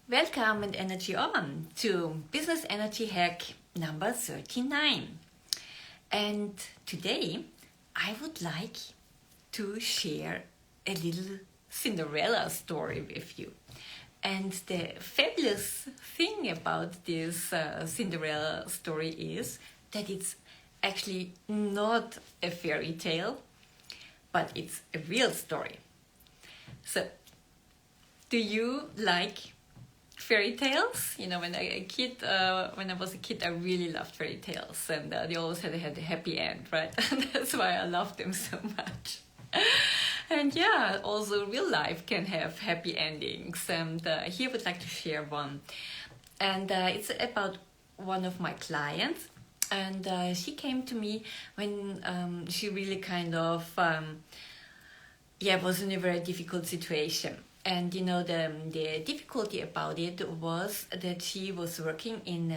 Welcome and energy on to Business Energy Hack number 39. And today I would like to share a little Cinderella story with you. And the fabulous thing about this Cinderella story is that it's actually not a fairy tale, but it's a real story. So, do you like fairy tales? You know, when I was a kid, I really loved fairy tales, and they always had a happy end, right? That's why I love them so much. And yeah, also real life can have happy endings, and here I would like to share one. And it's about one of my clients, and she came to me when she really kind of was in a very difficult situation. And you know, the difficulty about it was that she was working in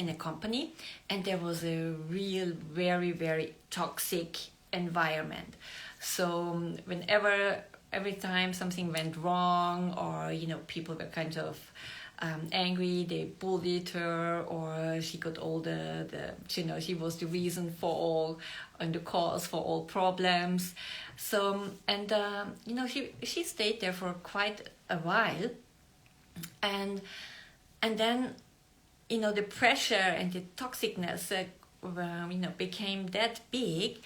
a company, and there was a real very, very toxic environment. So every time something went wrong, or you know, people were kind of angry, they bullied her, or she got all she was the reason for all and the cause for all problems. So she stayed there for quite a while, and then the pressure and the toxicness became that big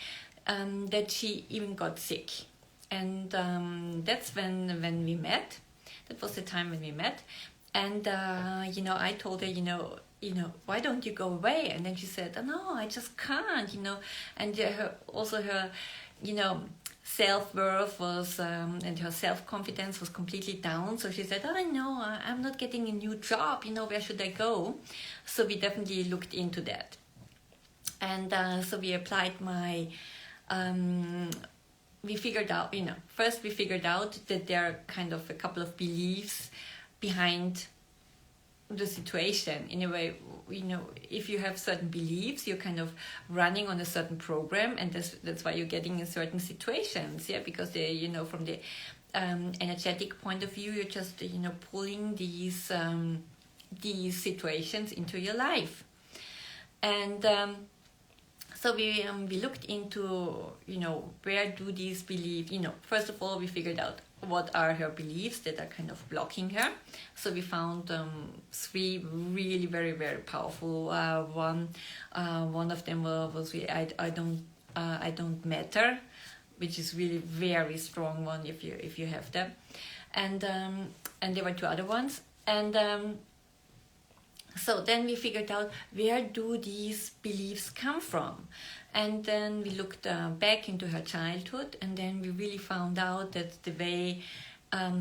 that she even got sick. And that's when we met. That was the time when we met. And I told her, why don't you go away? And then she said, oh, no, I just can't, And her self-worth was and her self-confidence was completely down. So she said, oh, no, I'm not getting a new job, where should I go? So we definitely looked into that. And so we applied we figured out that there are kind of a couple of beliefs behind the situation. In a way, if you have certain beliefs, you're kind of running on a certain program, and that's why you're getting in certain situations, because they, from the energetic point of view, you're just pulling these situations into your life. And so we looked into where do these beliefs, first of all we figured out what are her beliefs that are kind of blocking her. So we found 3 really very, very powerful. One of them was really, I don't matter, which is really very strong one if you have them. And there were 2 other ones. And so then we figured out where do these beliefs come from. And then we looked back into her childhood, and then we really found out that the way,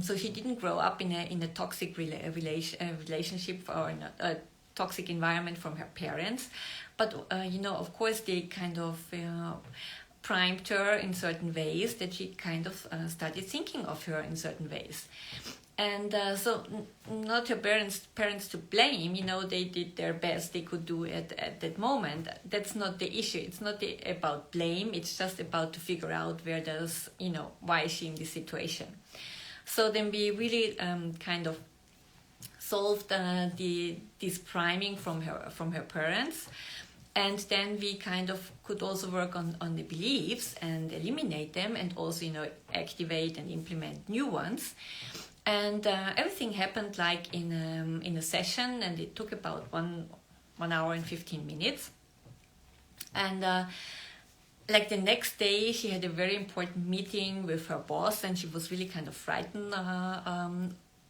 so she didn't grow up in a toxic relationship or in a toxic environment from her parents, but of course they kind of primed her in certain ways that she kind of started thinking of her in certain ways. And so not her parents to blame, they did their best they could do at that moment. That's not the issue. It's not about blame. It's just about to figure out why is she in this situation. So then we really kind of solved this priming from her parents. And then we kind of could also work on the beliefs and eliminate them, and also, activate and implement new ones. And everything happened like in a session, and it took about 1 hour and 15 minutes. And like the next day, she had a very important meeting with her boss, and she was really kind of frightened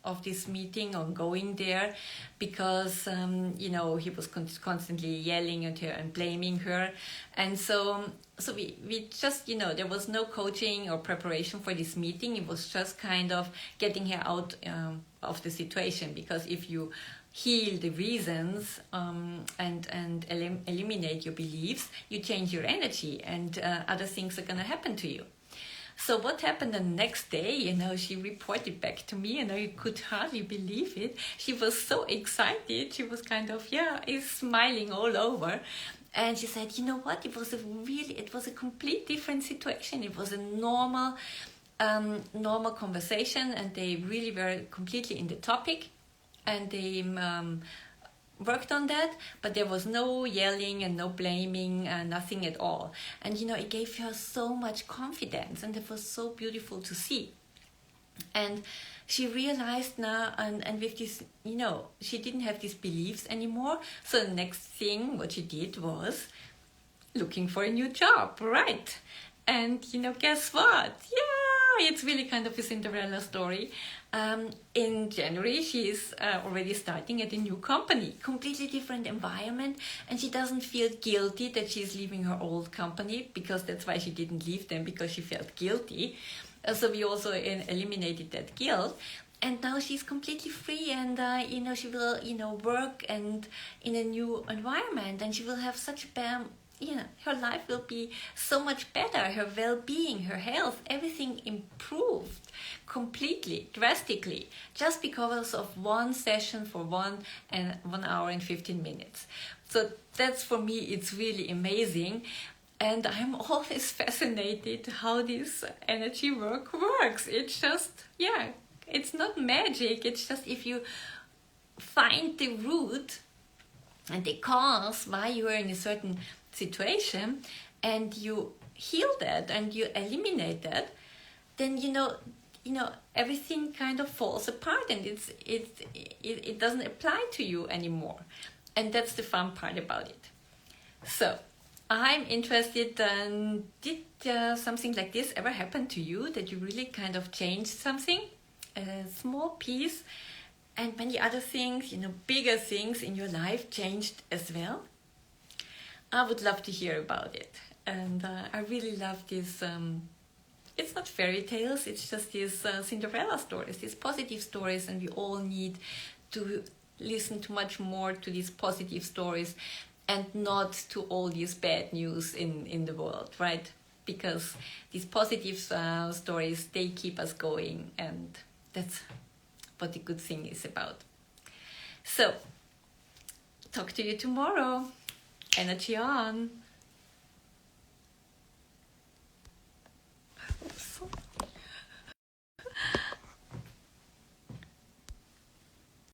of this meeting, on going there, because he was constantly yelling at her and blaming her. And so we just, there was no coaching or preparation for this meeting. It was just kind of getting her out of the situation, because if you heal the reasons and eliminate your beliefs, you change your energy, and other things are going to happen to you. So what happened the next day, she reported back to me, you could hardly believe it. She was so excited. She was kind of, is smiling all over. And she said, you know what, it was a complete different situation. It was a normal conversation, and they really were completely in the topic. and they worked on that, but there was no yelling and no blaming, nothing at all. And it gave her so much confidence, and it was so beautiful to see. And she realized now, and with this, she didn't have these beliefs anymore. So the next thing what she did was looking for a new job, right? And guess what? Yeah, it's really kind of a Cinderella story. In January, she's already starting at a new company, completely different environment, and she doesn't feel guilty that she's leaving her old company, because that's why she didn't leave them, because she felt guilty. So we also eliminated that guilt, and now she's completely free, and she will work and in a new environment, and she will have such her life will be so much better. Her well-being, her health, everything improved completely, drastically, just because of one session for 1 hour and 15 minutes. So that's, for me, it's really amazing. And I'm always fascinated how this energy work works. It's just, it's not magic. It's just if you find the root and the cause why you are in a certain situation, and you heal that and you eliminate that, then everything kind of falls apart, and it doesn't apply to you anymore. And that's the fun part about it. So I'm interested, did something like this ever happen to you, that you really kind of changed something, a small piece, and many other things, bigger things in your life changed as well? I would love to hear about it. And I really love this, it's not fairy tales, it's just these Cinderella stories, these positive stories, and we all need to listen to much more to these positive stories, and not to all these bad news in the world, right? Because these positive stories, they keep us going, and that's what the good thing is about. So, talk to you tomorrow. Energy on.